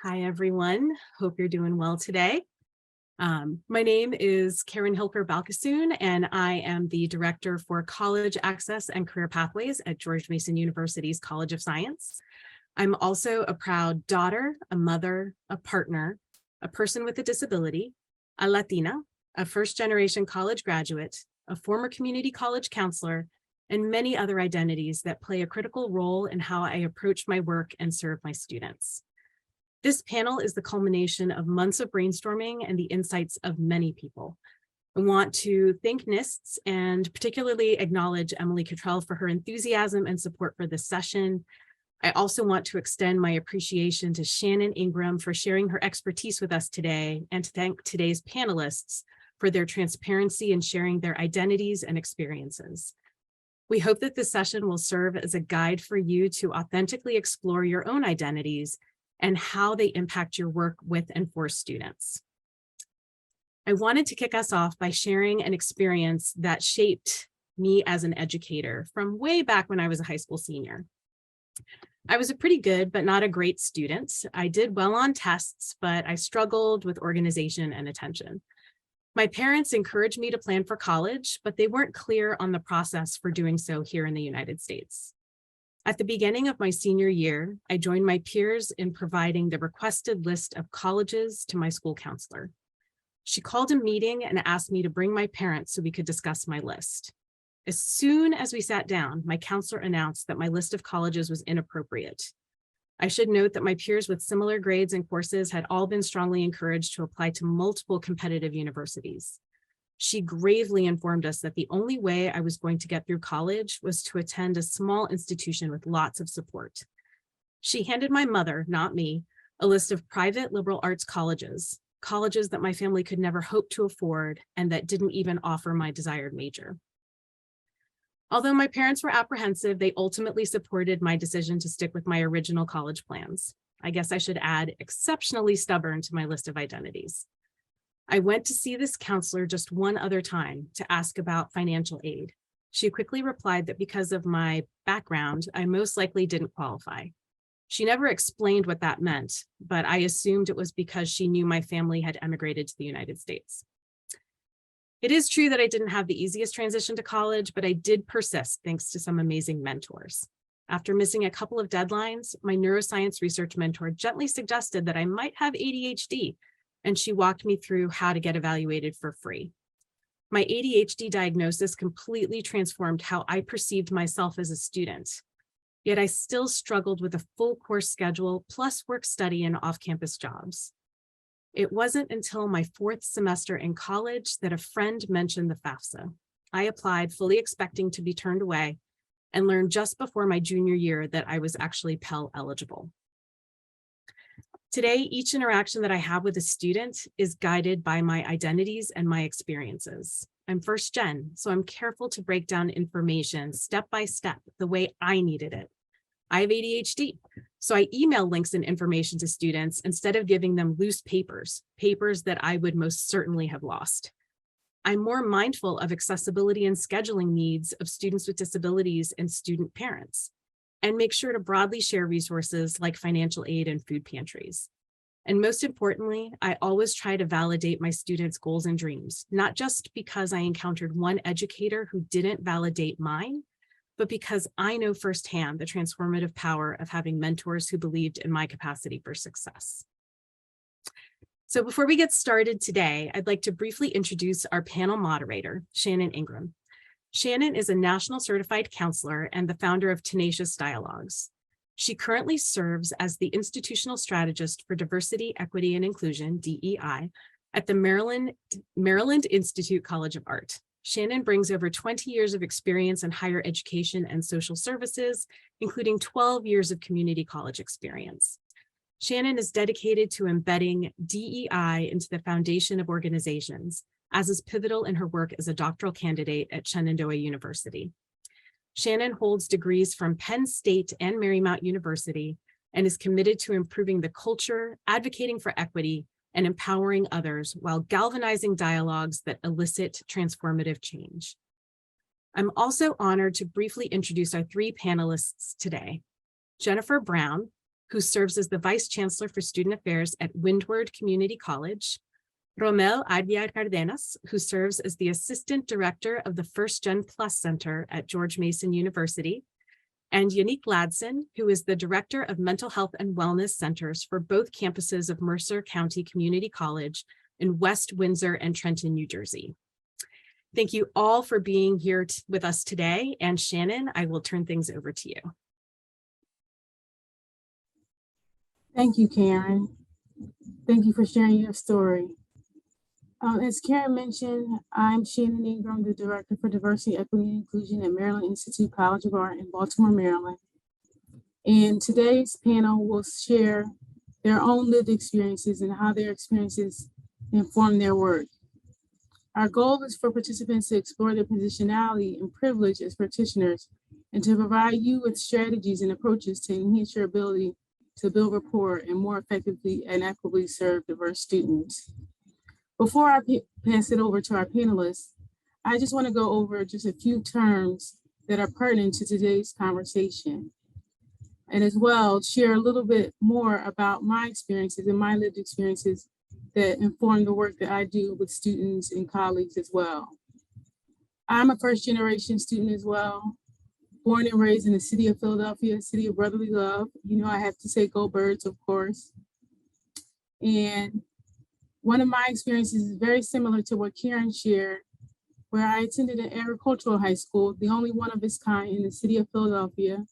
Hi, everyone. Hope you're doing well today. My name is Kerin Hilker-Balkissoon, and I am the Director for College Access and Career Pathways at George Mason University's College of Science. I'm also a proud daughter, a mother, a partner, a person with a disability, a Latina, a first-generation college graduate, a former community college counselor, and many other identities that play a critical role in how I approach my work and serve my students. This panel is the culmination of months of brainstorming and the insights of many people. I want to thank NISTS and particularly acknowledge Emily Cottrell for her enthusiasm and support for this session. I also want to extend my appreciation to Shannon Ingram for sharing her expertise with us today, and to thank today's panelists for their transparency in sharing their identities and experiences. We hope that this session will serve as a guide for you to authentically explore your own identities and how they impact your work with and for students. I wanted to kick us off by sharing an experience that shaped me as an educator from way back when I was a high school senior. I was a pretty good, but not a great student. I did well on tests, but I struggled with organization and attention. My parents encouraged me to plan for college, but they weren't clear on the process for doing so here in the United States. At the beginning of my senior year, I joined my peers in providing the requested list of colleges to my school counselor. She called a meeting and asked me to bring my parents so we could discuss my list. As soon as we sat down, my counselor announced that my list of colleges was inappropriate. I should note that my peers with similar grades and courses had all been strongly encouraged to apply to multiple competitive universities. She gravely informed us that the only way I was going to get through college was to attend a small institution with lots of support. She handed my mother, not me, a list of private liberal arts colleges that my family could never hope to afford and that didn't even offer my desired major. Although my parents were apprehensive, they ultimately supported my decision to stick with my original college plans. I guess I should add exceptionally stubborn to my list of identities. I went to see this counselor just one other time to ask about financial aid. She quickly replied that because of my background, I most likely didn't qualify. She never explained what that meant, but I assumed it was because she knew my family had emigrated to the United States. It is true that I didn't have the easiest transition to college, but I did persist thanks to some amazing mentors. After missing a couple of deadlines, my neuroscience research mentor gently suggested that I might have ADHD, and she walked me through how to get evaluated for free. My ADHD diagnosis completely transformed how I perceived myself as a student, yet I still struggled with a full course schedule plus work study and off-campus jobs. It wasn't until my 4th semester in college that a friend mentioned the FAFSA. I applied fully expecting to be turned away and learned just before my junior year that I was actually Pell eligible. Today, each interaction that I have with a student is guided by my identities and my experiences. I'm first gen, so I'm careful to break down information step by step the way I needed it. I have ADHD, so I email links and information to students instead of giving them loose papers that I would most certainly have lost. I'm more mindful of accessibility and scheduling needs of students with disabilities and student parents, and make sure to broadly share resources like financial aid and food pantries. And most importantly, I always try to validate my students' goals and dreams, not just because I encountered one educator who didn't validate mine, but because I know firsthand the transformative power of having mentors who believed in my capacity for success. So before we get started today, I'd like to briefly introduce our panel moderator, Shannon Ingram. Shannon is a national certified counselor and the founder of Tenacious Dialogues. She currently serves as the institutional strategist for diversity, equity, and inclusion, DEI, at the Maryland Institute College of Art. Shannon brings over 20 years of experience in higher education and social services, including 12 years of community college experience. Shannon is dedicated to embedding DEI into the foundation of organizations, as is pivotal in her work as a doctoral candidate at Shenandoah University. Shannon holds degrees from Penn State and Marymount University and is committed to improving the culture, advocating for equity, and empowering others while galvanizing dialogues that elicit transformative change. I'm also honored to briefly introduce our three panelists today. Jennifer Brown, who serves as the Vice Chancellor for Student Affairs at Windward Community College, Rommel Aguilar Cardenas, who serves as the Assistant Director of the First Gen Plus Center at George Mason University, and Yannick Ladson, who is the Director of Mental Health and Wellness Centers for both campuses of Mercer County Community College in West Windsor and Trenton, New Jersey. Thank you all for being here with us today. And Shannon, I will turn things over to you. Thank you, Kerin. Thank you for sharing your story. As Kerin mentioned, I'm Shannon Ingram, the Director for Diversity, Equity, and Inclusion at Maryland Institute College of Art in Baltimore, Maryland. And today's panel will share their own lived experiences and how their experiences inform their work. Our goal is for participants to explore their positionality and privilege as practitioners and to provide you with strategies and approaches to enhance your ability to build rapport and more effectively and equitably serve diverse students. Before I pass it over to our panelists, I just want to go over just a few terms that are pertinent to today's conversation, and as well share a little bit more about my experiences and my lived experiences that inform the work that I do with students and colleagues as well. I'm a first-generation student as well, born and raised in the city of Philadelphia, city of brotherly love. You know, I have to say go Birds, of course. And one of my experiences is very similar to what Kerin shared, where I attended an agricultural high school, the only one of its kind in the city of Philadelphia.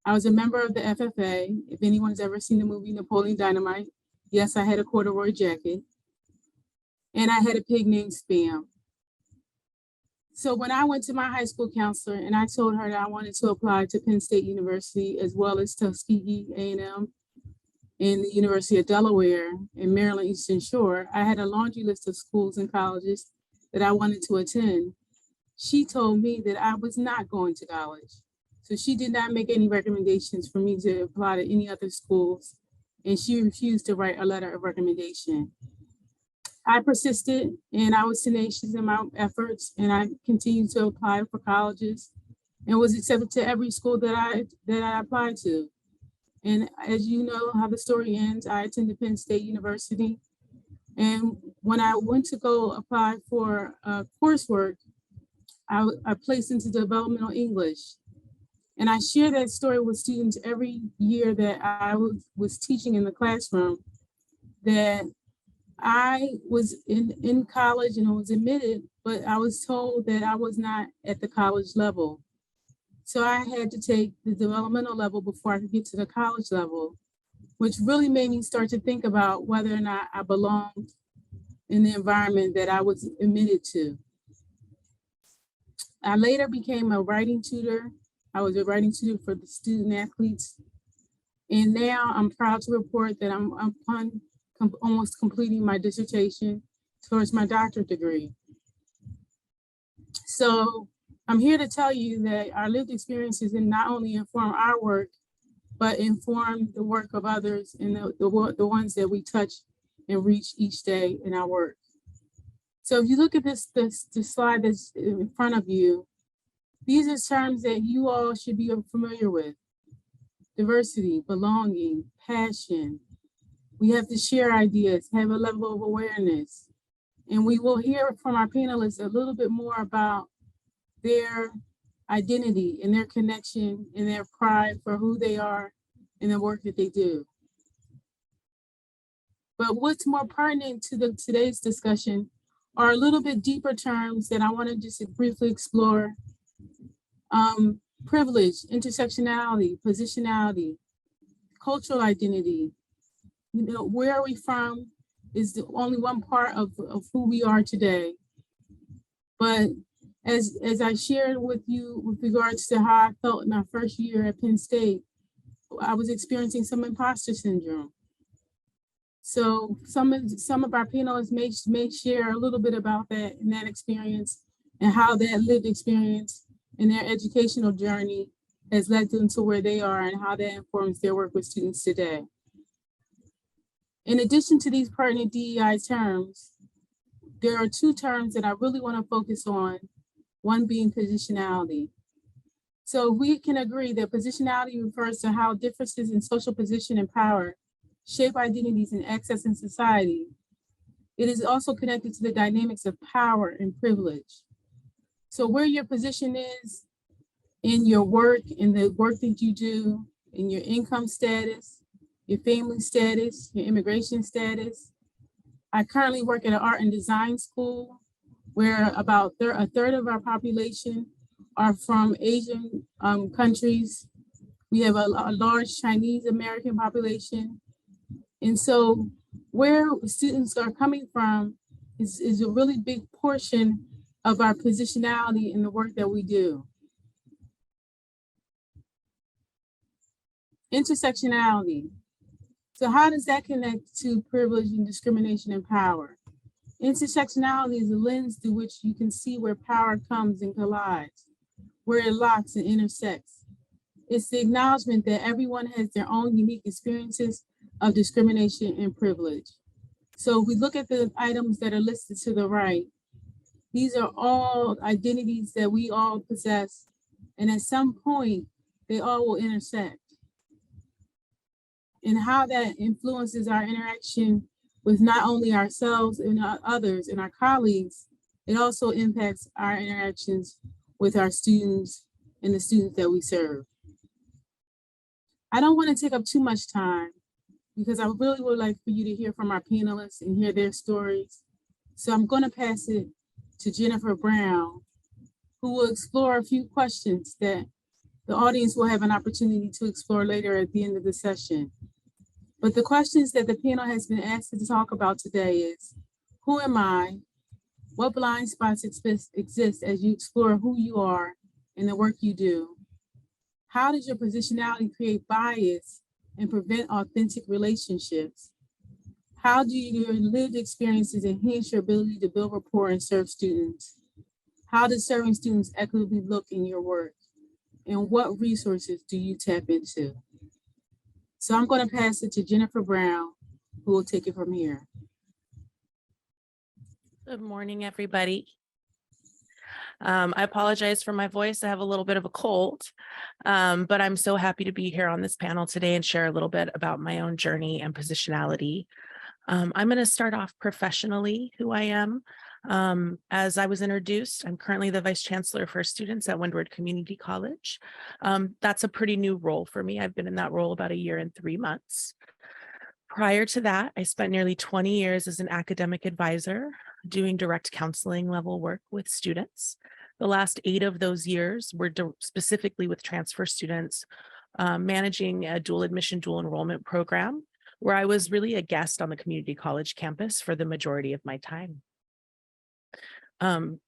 I was a member of the FFA. If anyone's ever seen the movie Napoleon Dynamite, yes, I had a corduroy jacket. And I had a pig named Spam. So when I went to my high school counselor and I told her that I wanted to apply to Penn State University as well as Tuskegee A&M and the University of Delaware in Maryland Eastern Shore, I had a laundry list of schools and colleges that I wanted to attend. She told me that I was not going to college. So she did not make any recommendations for me to apply to any other schools, and she refused to write a letter of recommendation. I persisted and I was tenacious in my efforts, and I continued to apply for colleges and was accepted to every school that I applied to. And as you know how the story ends, I attended Penn State University. And when I went to go apply for coursework, I placed into developmental English. And I share that story with students every year that I was teaching in the classroom, that I was in college and I was admitted, but I was told that I was not at the college level. So I had to take the developmental level before I could get to the college level, which really made me start to think about whether or not I belonged in the environment that I was admitted to. I later became a writing tutor. I was a writing tutor for the student athletes. And now I'm proud to report that I'm almost completing my dissertation towards my doctorate degree. So I'm here to tell you that our lived experiences not only inform our work, but inform the work of others and the ones that we touch and reach each day in our work. So if you look at this slide that's in front of you, these are terms that you all should be familiar with: diversity, belonging, passion. We have to share ideas, have a level of awareness. And we will hear from our panelists a little bit more about their identity and their connection and their pride for who they are and the work that they do. But what's more pertinent to today's discussion are a little bit deeper terms that I want to just briefly explore. Privilege, intersectionality, positionality, cultural identity. You know, where are we from is only one part of who we are today. But as I shared with you with regards to how I felt in my first year at Penn State, I was experiencing some imposter syndrome. So some of our panelists may share a little bit about that and that experience and how that lived experience and their educational journey has led them to where they are and how that informs their work with students today. In addition to these pertinent DEI terms, there are two terms that I really want to focus on, one being positionality. So we can agree that positionality refers to how differences in social position and power shape identities and access in society. It is also connected to the dynamics of power and privilege. So where your position is in your work, in the work that you do, in your income status, your family status, your immigration status. I currently work at an art and design school where about a third of our population are from Asian countries. We have a large Chinese American population. And so where students are coming from is a really big portion of our positionality in the work that we do. Intersectionality. So how does that connect to privilege and discrimination and power? Intersectionality is a lens through which you can see where power comes and collides, where it locks and intersects. It's the acknowledgement that everyone has their own unique experiences of discrimination and privilege. So if we look at the items that are listed to the right, these are all identities that we all possess, and at some point, they all will intersect. And how that influences our interaction with not only ourselves and others and our colleagues, it also impacts our interactions with our students and the students that we serve. I don't want to take up too much time because I really would like for you to hear from our panelists and hear their stories. So I'm going to pass it to Jennifer Brown, who will explore a few questions that the audience will have an opportunity to explore later at the end of the session. But the questions that the panel has been asked to talk about today is, who am I? What blind spots exist as you explore who you are and the work you do? How does your positionality create bias and prevent authentic relationships? How do your lived experiences enhance your ability to build rapport and serve students? How does serving students equitably look in your work? And what resources do you tap into? So I'm going to pass it to Jennifer Brown, who will take it from here. Good morning, everybody. I apologize for my voice. I have a little bit of a cold, but I'm so happy to be here on this panel today and share a little bit about my own journey and positionality. I'm going to start off professionally, who I am. As I was introduced, I'm currently the Vice Chancellor for students at Windward Community College. That's a pretty new role for me. I've been in that role about 1 year and 3 months. Prior to that, I spent nearly 20 years as an academic advisor doing direct counseling level work with students. The last 8 of those years were specifically with transfer students, managing a dual admission, dual enrollment program, where I was really a guest on the community college campus for the majority of my time.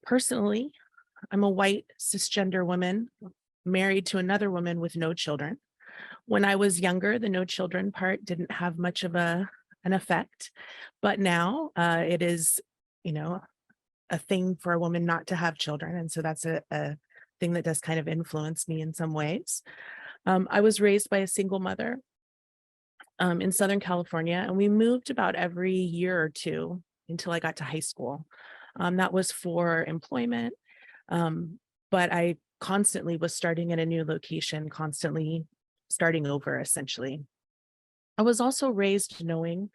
Personally, I'm a white cisgender woman married to another woman with no children. When I was younger, the no children part didn't have much of an effect, but now it is, a thing for a woman not to have children. And so that's a thing that does kind of influence me in some ways. I was raised by a single mother in Southern California, and we moved about every year or two until I got to high school. That was for employment, but I constantly was starting at a new location, constantly starting over, essentially. I was also raised knowing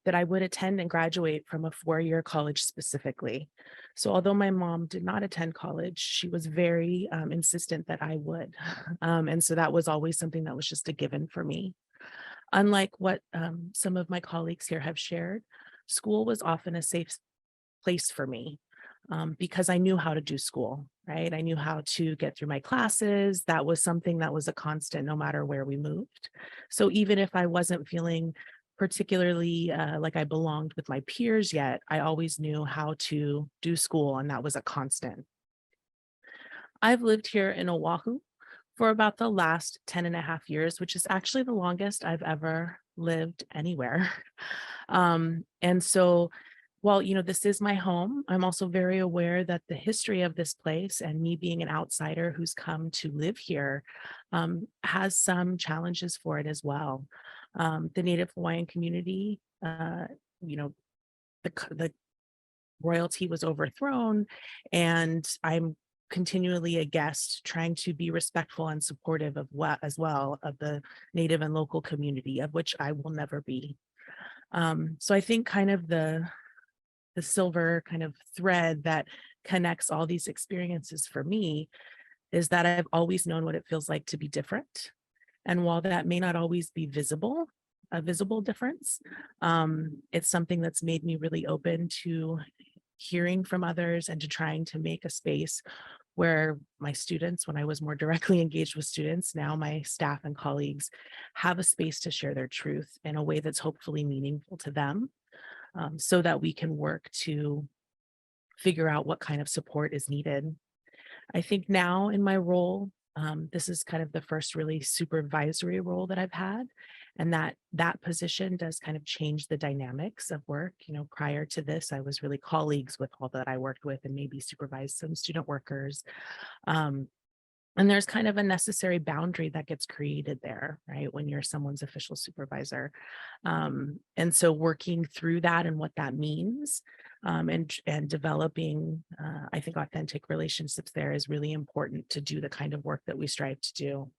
that I would attend and graduate from a 4-year college specifically. So although my mom did not attend college, she was very insistent that I would. And so that was always something that was just a given for me. Unlike what some of my colleagues here have shared, school was often a safe place for me because I knew how to do school, right? I knew how to get through my classes. That was something that was a constant no matter where we moved. So even if I wasn't feeling particularly like I belonged with my peers yet, I always knew how to do school, and that was a constant. I've lived here in Oahu for about the last 10.5 years, which is actually the longest I've ever lived anywhere. And so while, this is my home, I'm also very aware that the history of this place and me being an outsider who's come to live here has some challenges for it as well. The Native Hawaiian community, the royalty was overthrown, and I'm continually a guest, trying to be respectful and supportive of what as well of the Native and local community, of which I will never be. So I think kind of the silver kind of thread that connects all these experiences for me is that I've always known what it feels like to be different. And while that may not always be visible, a visible difference, it's something that's made me really open to hearing from others and to trying to make a space where my students, when I was more directly engaged with students, now my staff and colleagues have a space to share their truth in a way that's hopefully meaningful to them, so that we can work to figure out what kind of support is needed. I think now in my role, this is kind of the first really supervisory role that I've had, and that position does kind of change the dynamics of work. You know, prior to this, I was really colleagues with all that I worked with and maybe supervised some student workers. And there's kind of a necessary boundary that gets created there, right, when you're someone's official supervisor. And so working through that and what that means, and developing, I think, authentic relationships there is really important to do the kind of work that we strive to do.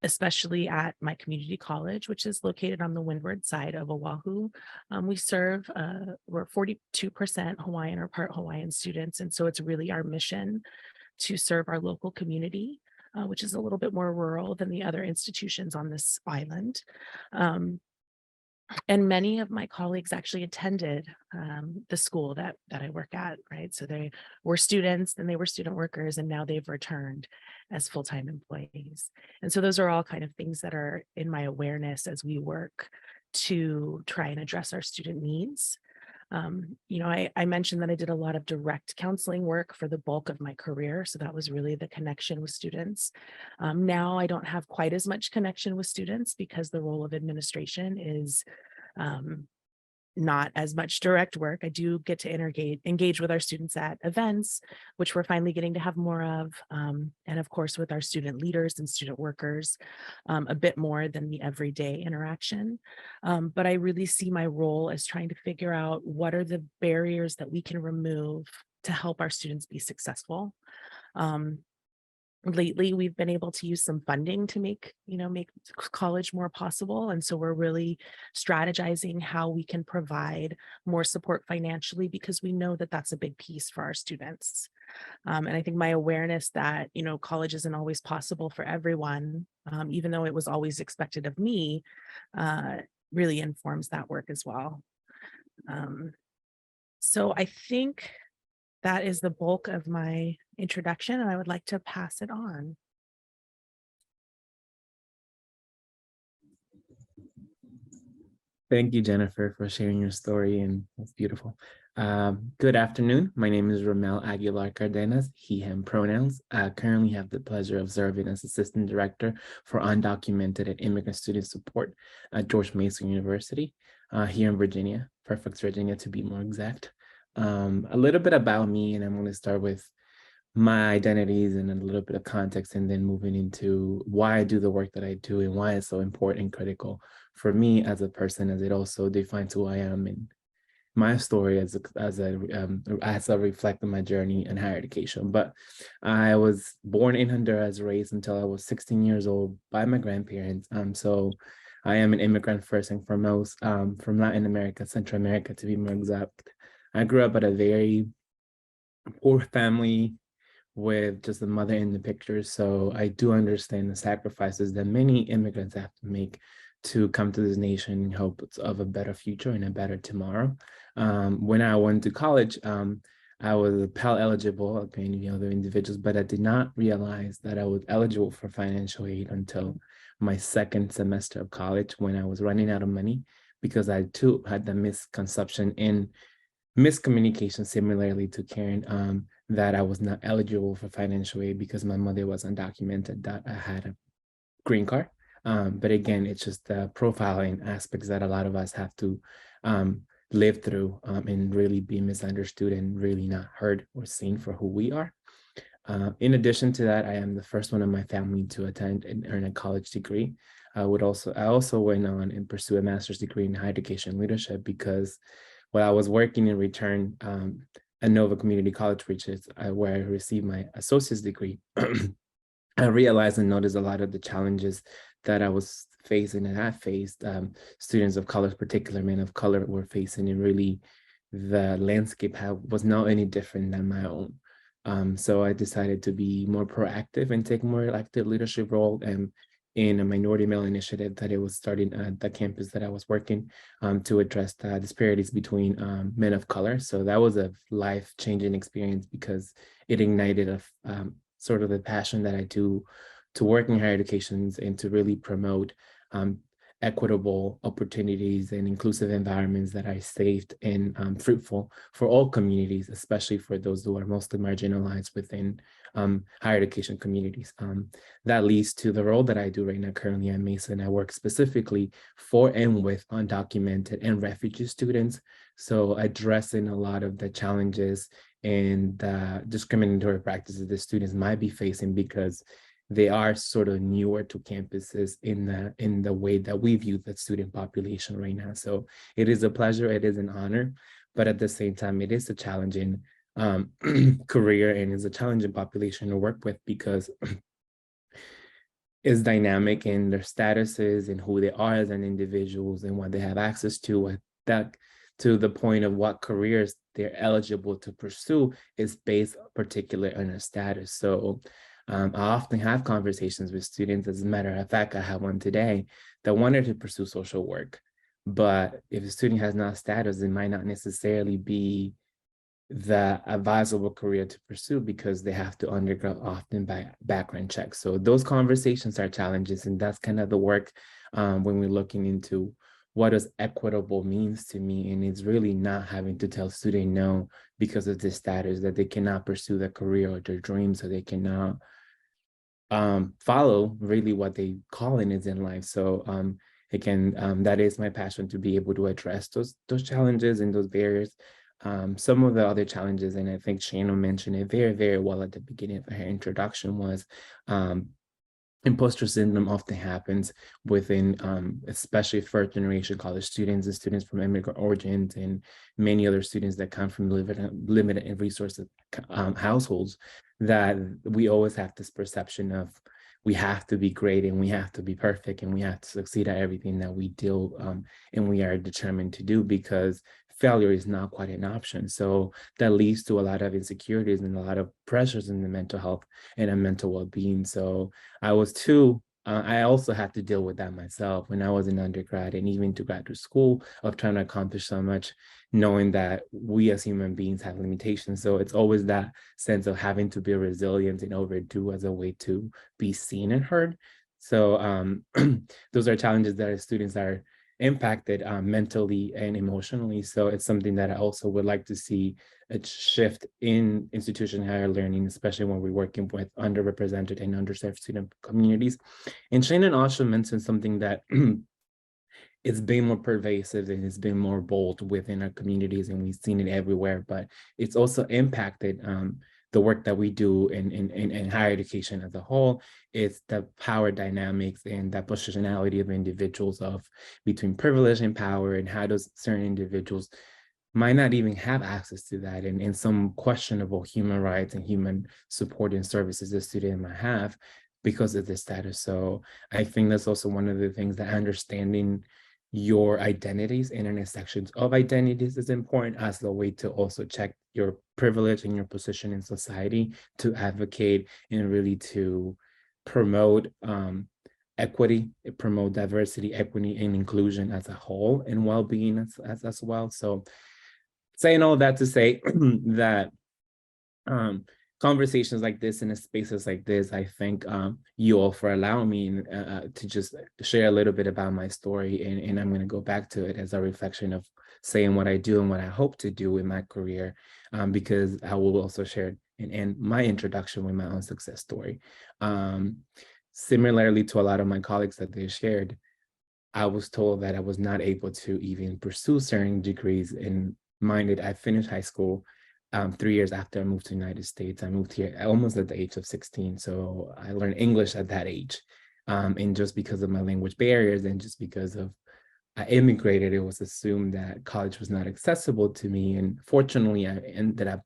Especially at my community college, which is located on the Windward side of Oahu. We serve, we're 42% Hawaiian or part Hawaiian students. And so it's really our mission to serve our local community, which is a little bit more rural than the other institutions on this island. And many of my colleagues actually attended the school that I work at, right? So they were students, then they were student workers, and now they've returned as full-time employees. And so those are all kind of things that are in my awareness as we work to try and address our student needs. You know, I mentioned that I did a lot of direct counseling work for the bulk of my career. So that was really the connection with students. Now I don't have quite as much connection with students because the role of administration is not as much direct work. I do get to engage with our students at events, which we're finally getting to have more of. And of course, with our student leaders and student workers, a bit more than the everyday interaction. But I really see my role as trying to figure out what are the barriers that we can remove to help our students be successful. Lately, we've been able to use some funding to make college more possible. And so we're really strategizing how we can provide more support financially, because we know that that's a big piece for our students. And I think my awareness that, college isn't always possible for everyone, even though it was always expected of me, really informs that work as well. So I think that is the bulk of my introduction, and I would like to pass it on. Thank you, Jennifer, for sharing your story, and it's beautiful. Good afternoon. My name is Rommel Aguilar Cardenas, he, him pronouns. I currently have the pleasure of serving as Assistant Director for Undocumented and Immigrant Student Support at George Mason University here in Virginia, Fairfax, Virginia, to be more exact. A little bit about me, and I'm going to start with my identities and a little bit of context, and then moving into why I do the work that I do and why it's so important and critical for me as a person, as it also defines who I am and my story as I reflect on my journey in higher education. But I was born in Honduras, raised until I was 16 years old by my grandparents. So I am an immigrant first and foremost, from Latin America, Central America to be more exact. I grew up at a very poor family with just a mother in the picture. So I do understand the sacrifices that many immigrants have to make to come to this nation in hopes of a better future and a better tomorrow. When I went to college, I was Pell eligible, like many other individuals, but I did not realize that I was eligible for financial aid until my second semester of college, when I was running out of money, because I too had the misconception and miscommunication, similarly to Kerin, that I was not eligible for financial aid because my mother was undocumented, that I had a green card. But again, it's just the profiling aspects that a lot of us have to live through, and really be misunderstood and really not heard or seen for who we are. In addition to that, I am the first one in my family to attend and earn a college degree. I also went on and pursue a master's degree in higher education leadership, because while I was working in return, Nova Community College, which is where I received my associate's degree, I realized and noticed a lot of the challenges that I was facing and have faced. Students of color, particular men of color, were facing, and really the landscape was not any different than my own. So I decided to be more proactive and take more active leadership role in a minority male initiative that it was starting at the campus that I was working to address the disparities between men of color. So that was a life-changing experience because it ignited sort of the passion that I do to work in higher education and to really promote equitable opportunities and inclusive environments that are safe and fruitful for all communities, especially for those who are mostly marginalized within higher education communities. That leads to the role that I do right now currently at Mason. I work specifically for and with undocumented and refugee students. So addressing a lot of the challenges and discriminatory practices that students might be facing because they are sort of newer to campuses in the way that we view the student population right now. So it is a pleasure, it is an honor, but at the same time, it is a challenging career and is a challenging population to work with because it's dynamic in their statuses and who they are as an individuals and what they have access to. That to the point of what careers they're eligible to pursue is based particularly on their status. So I often have conversations with students. As a matter of fact, I have one today that wanted to pursue social work. But if a student has not status, it might not necessarily be the advisable career to pursue because they have to undergo often background checks. So those conversations are challenges, and that's kind of the work when we're looking into what does equitable means to me. And it's really not having to tell student no because of this status that they cannot pursue their career or their dreams, or they cannot follow really what they calling is in life. So again, that is my passion, to be able to address those challenges and those barriers. Some of the other challenges, and I think Shannon mentioned it very, very well at the beginning of her introduction, was imposter syndrome often happens within, especially first generation college students and students from immigrant origins and many other students that come from limited and resources households, that we always have this perception of we have to be great and we have to be perfect and we have to succeed at everything that we do and we are determined to do, because failure is not quite an option. So that leads to a lot of insecurities and a lot of pressures in the mental health and mental well-being. So I also had to deal with that myself when I was in undergrad and even to graduate school, of trying to accomplish so much, knowing that we as human beings have limitations. So it's always that sense of having to be resilient and overdo as a way to be seen and heard. So those are challenges that our students are impacted mentally and emotionally. So it's something that I also would like to see a shift in institutional higher learning, especially when we're working with underrepresented and underserved student communities. And Shannon also mentioned something that it's been more pervasive and it's been more bold within our communities, and we've seen it everywhere, but it's also impacted the work that we do in higher education as a whole. It's the power dynamics and that positionality of individuals between privilege and power, and how does certain individuals might not even have access to that, and some questionable human rights and human support and services the student might have because of this status. So I think that's also one of the things that understanding your identities and intersections of identities is important as a way to also check your privilege and your position in society, to advocate and really to promote equity, promote diversity, equity, and inclusion as a whole, and well-being as well. So saying all that to say that conversations like this in spaces like this, I thank you all for allowing me to just share a little bit about my story, and I'm going to go back to it as a reflection of saying what I do and what I hope to do in my career, because I will also share and end my introduction with my own success story. Similarly to a lot of my colleagues that they shared, I was told that I was not able to even pursue certain degrees. And minded, I finished high school 3 years after I moved to the United States. I moved here almost at the age of 16. So I learned English at that age. And just because of my language barriers and just because of I immigrated, it was assumed that college was not accessible to me. And fortunately, I ended up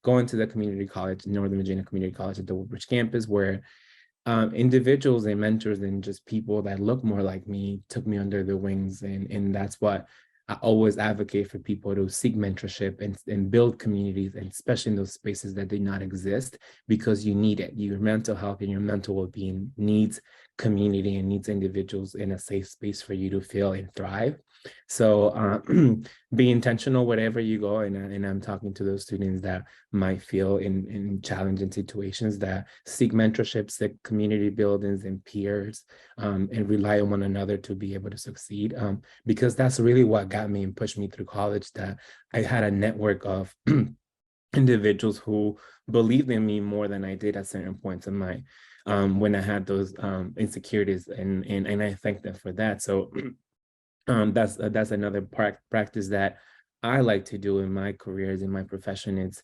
going to the community college, Northern Virginia Community College at the Woodbridge campus, where individuals and mentors and just people that look more like me took me under their wings. And that's what I always advocate for people to seek mentorship and build communities, and especially in those spaces that do not exist, because you need it. Your mental health and your mental well-being needs community and needs individuals in a safe space for you to feel and thrive. So be intentional wherever you go. And I'm talking to those students that might feel in challenging situations, that seek mentorship, seek community buildings and peers, and rely on one another to be able to succeed. Because that's really what got me and pushed me through college, that I had a network of individuals who believed in me more than I did at certain points in my when I had those insecurities, and I thank them for that. So that's another practice that I like to do in my careers, in my profession. It's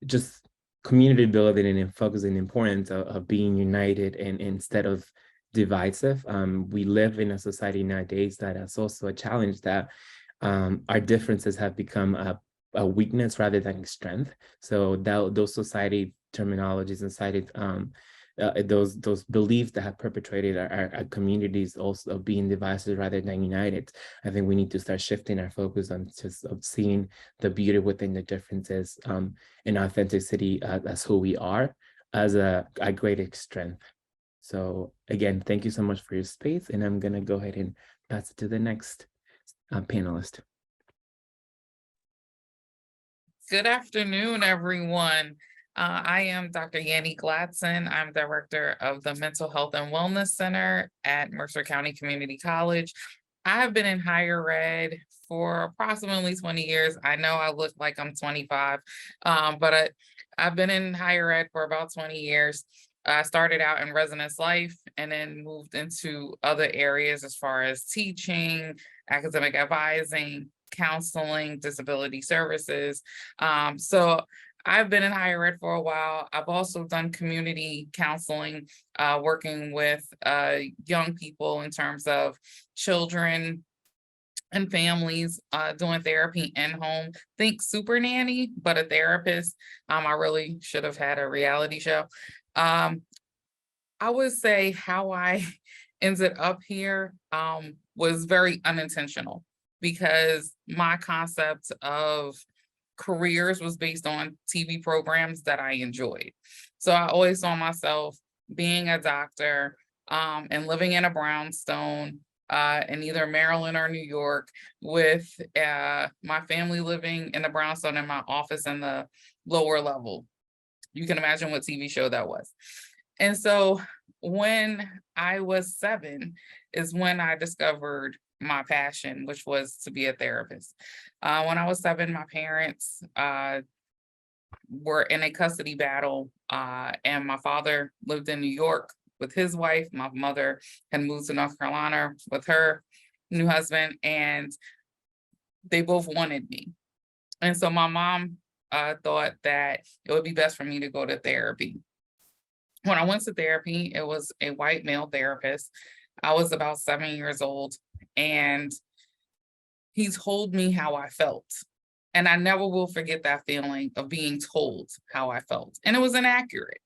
just community building and focusing the importance of being united and instead of divisive. We live in a society nowadays that is also a challenge, that our differences have become a weakness rather than strength. So those society terminologies and cited those beliefs that have perpetrated our communities also being divisive rather than united. I think we need to start shifting our focus on just of seeing the beauty within the differences, and authenticity as who we are, as a great strength. So again, thank you so much for your space, and I'm gonna go ahead and pass it to the next panelist. Good afternoon, everyone. I am Dr. Yannick Ladson. I'm Director of the Mental Health and Wellness Center at Mercer County Community College. I have been in higher ed for approximately 20 years. I know I look like I'm 25, but I've been in higher ed for about 20 years. I started out in residence life and then moved into other areas as far as teaching, academic advising, counseling, disability services. So I've been in higher ed for a while. I've also done community counseling, working with young people in terms of children and families, doing therapy in home. Think super nanny, but a therapist. I really should have had a reality show. I would say how I ended up here was very unintentional, because my concept of careers was based on TV programs that I enjoyed. So I always saw myself being a doctor and living in a brownstone in either Maryland or New York, with my family living in the brownstone and my office in the lower level. You can imagine what TV show that was. And so when I was 7 is when I discovered my passion, which was to be a therapist. When I was 7, my parents were in a custody battle, and my father lived in New York with his wife. My mother had moved to North Carolina with her new husband, and they both wanted me. And so my mom thought that it would be best for me to go to therapy. When I went to therapy, it was a white male therapist. I was about 7 years old, and he told me how I felt. And I never will forget that feeling of being told how I felt. And it was inaccurate.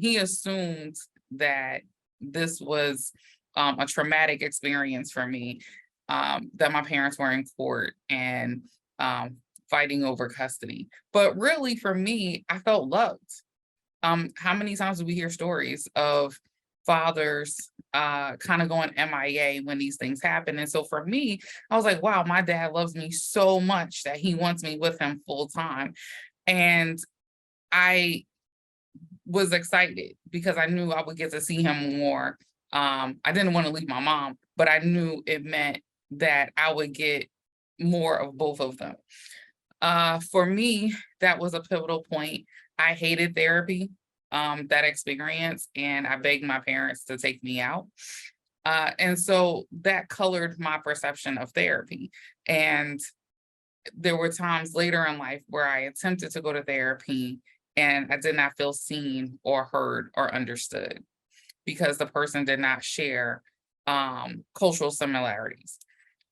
He assumed that this was a traumatic experience for me, that my parents were in court and fighting over custody. But really, for me, I felt loved. How many times do we hear stories of fathers kind of going MIA when these things happen? And so for me, I was like, wow, my dad loves me so much that he wants me with him full time. And I was excited because I knew I would get to see him more. I didn't want to leave my mom, but I knew it meant that I would get more of both of them. For me, that was a pivotal point. I hated therapy, that experience, and I begged my parents to take me out. And so that colored my perception of therapy. And there were times later in life where I attempted to go to therapy and I did not feel seen or heard or understood, because the person did not share cultural similarities.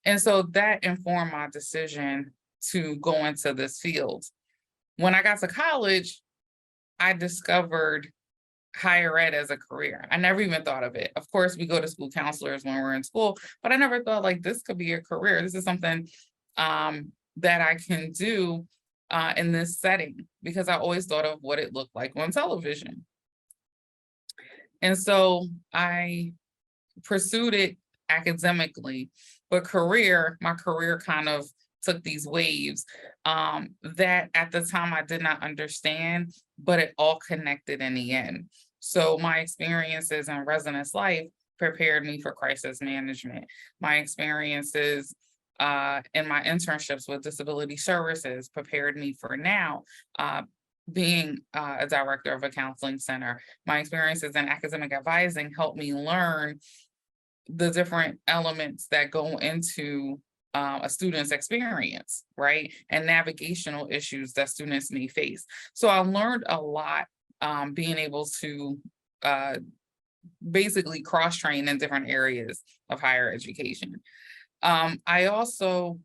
And so that informed my decision to go into this field. When I got to college, I discovered higher ed as a career. I never even thought of it. Of course, we go to school counselors when we're in school, but I never thought like this could be a career. This is something that I can do in this setting, because I always thought of what it looked like on television. And so I pursued it academically, but my career kind of took these waves that at the time I did not understand, but it all connected in the end. So my experiences in residence life prepared me for crisis management. My experiences in my internships with disability services prepared me for now being a director of a counseling center. My experiences in academic advising helped me learn the different elements that go into a student's experience, right? And navigational issues that students may face. So I learned a lot being able to basically cross-train in different areas of higher education. I also,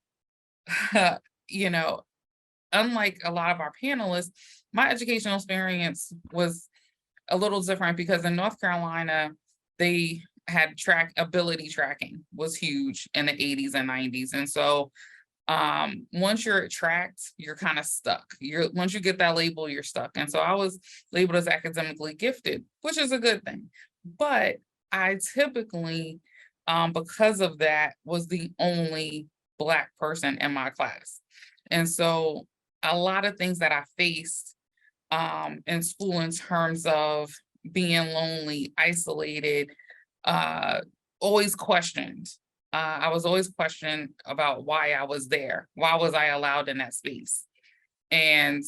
you know, unlike a lot of our panelists, my educational experience was a little different, because in North Carolina, they had ability tracking was huge in the 80s and 90s. And so once you're tracked, you're kind of stuck. Once you get that label, you're stuck. And so I was labeled as academically gifted, which is a good thing. But I typically, because of that, was the only Black person in my class. And so a lot of things that I faced in school in terms of being lonely, isolated, always questioned. I was always questioned about why I was there. Why was I allowed in that space? And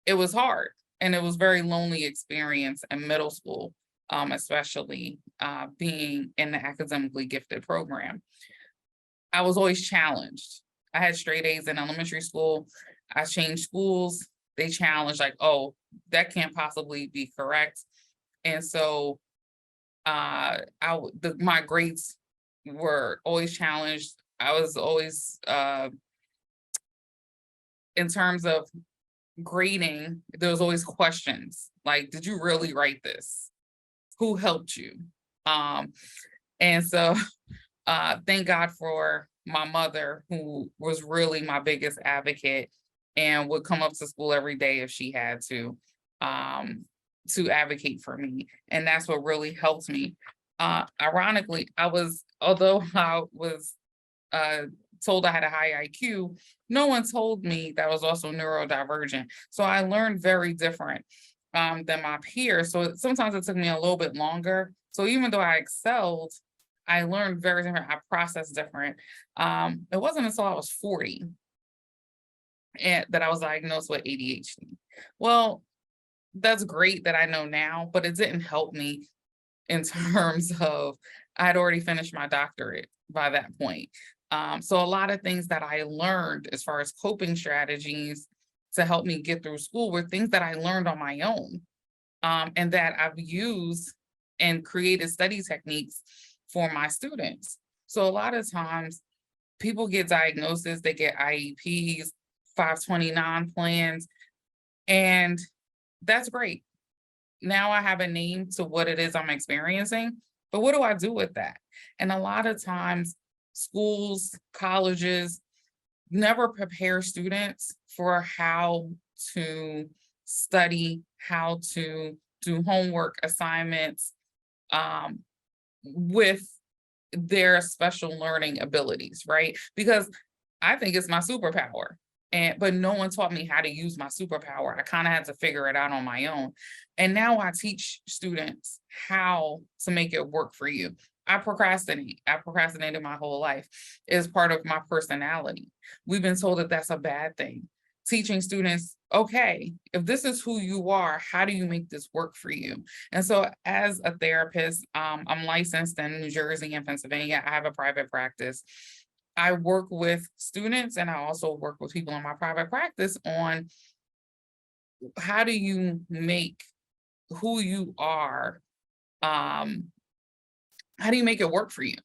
it was hard. And it was very lonely experience in middle school, especially being in the academically gifted program. I was always challenged. I had straight A's in elementary school. I changed schools. They challenged like, oh, that can't possibly be correct. And so my grades were always challenged. I was always, in terms of grading, there was always questions like, did you really write this? Who helped you? And so thank God for my mother, who was really my biggest advocate and would come up to school every day if she had to advocate for me. And that's what really helped me. Ironically, although I was told I had a high IQ, no one told me that I was also neurodivergent. So I learned very different than my peers. So sometimes it took me a little bit longer. So even though I excelled, I learned very different. I processed different. It wasn't until I was 40 that I was diagnosed with ADHD. Well, that's great that I know now, but it didn't help me in terms of, I had already finished my doctorate by that point. So a lot of things that I learned as far as coping strategies to help me get through school were things that I learned on my own, and that I've used and created study techniques for my students. So a lot of times people get diagnoses, they get IEPs, 529 plans, and that's great. Now I have a name to what it is I'm experiencing, but what do I do with that? And a lot of times schools, colleges never prepare students for how to study, how to do homework assignments with their special learning abilities, right? Because I think it's my superpower. But no one taught me how to use my superpower. I kind of had to figure it out on my own. And now I teach students how to make it work for you. I procrastinate. I procrastinated my whole life. It's part of my personality. We've been told that that's a bad thing. Teaching students, okay, if this is who you are, how do you make this work for you? And so as a therapist, I'm licensed in New Jersey and Pennsylvania. I have a private practice. I work with students and I also work with people in my private practice on how do you make who you are, how do you make it work for you?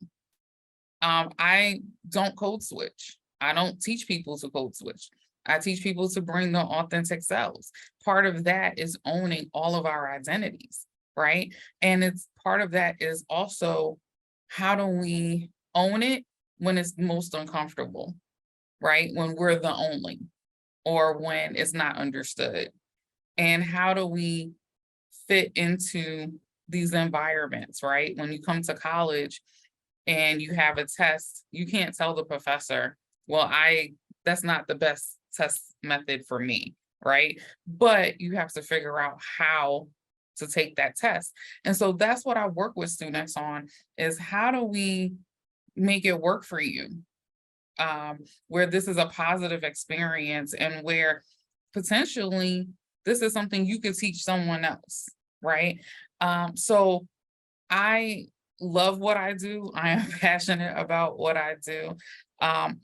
I don't code switch. I don't teach people to code switch. I teach people to bring their authentic selves. Part of that is owning all of our identities, right? And it's part of that is also, how do we own it when it's most uncomfortable, right? When we're the only, or when it's not understood. And how do we fit into these environments, right? When you come to college and you have a test, you can't tell the professor, well, that's not the best test method for me, right? But you have to figure out how to take that test. And so that's what I work with students on, is how do we make it work for you? Where this is a positive experience, and where potentially this is something you could teach someone else, right? So I love what I do. I am passionate about what I do.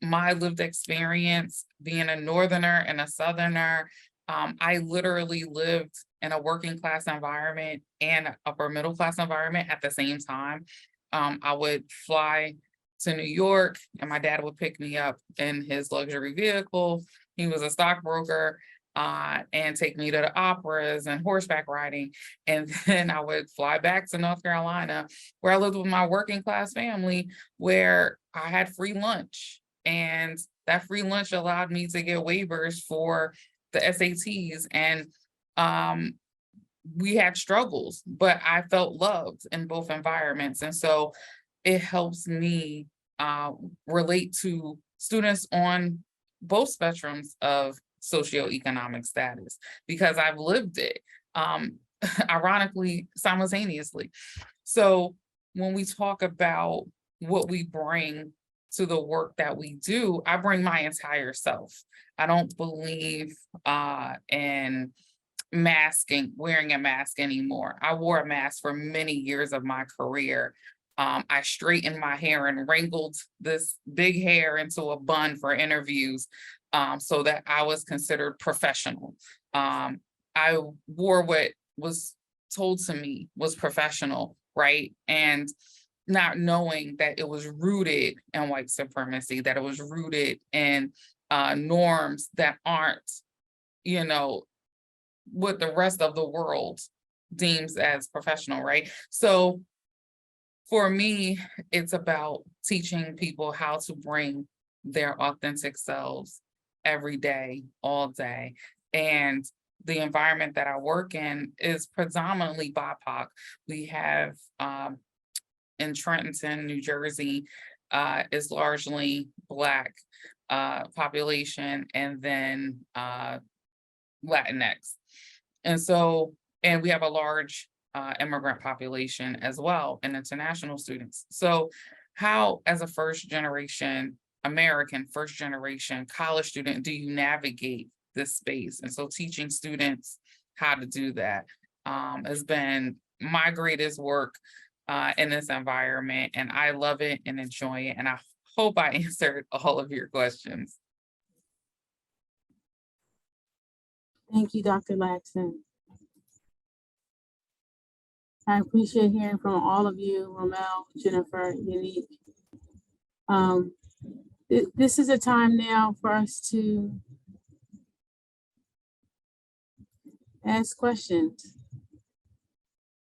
My lived experience being a Northerner and a Southerner, I literally lived in a working class environment and upper middle class environment at the same time. I would fly to New York and my dad would pick me up in his luxury vehicle. He was a stockbroker, and take me to the operas and horseback riding. And then I would fly back to North Carolina, where I lived with my working class family, where I had free lunch. And that free lunch allowed me to get waivers for the SATs. And we had struggles, but I felt loved in both environments. And so it helps me relate to students on both spectrums of socioeconomic status, because I've lived it, ironically, simultaneously. So when we talk about what we bring to the work that we do, I bring my entire self. I don't believe in wearing a mask anymore. I wore a mask for many years of my career. I straightened my hair and wrinkled this big hair into a bun for interviews, so that I was considered professional. I wore what was told to me was professional, right? And not knowing that it was rooted in white supremacy, that it was rooted in norms that aren't, what the rest of the world deems as professional, right? So for me, it's about teaching people how to bring their authentic selves every day, all day. And the environment that I work in is predominantly BIPOC. We have in Trenton, New Jersey, is largely Black population, and then Latinx. And we have a large immigrant population as well, and international students. So how, as a American first generation college student, do you navigate this space? And so teaching students how to do that has been my greatest work in this environment, and I love it and enjoy it. And I hope I answered all of your questions. Thank you, Dr. Ladson. I appreciate hearing from all of you, Rommel, Jennifer, Yannick. This is a time now for us to ask questions.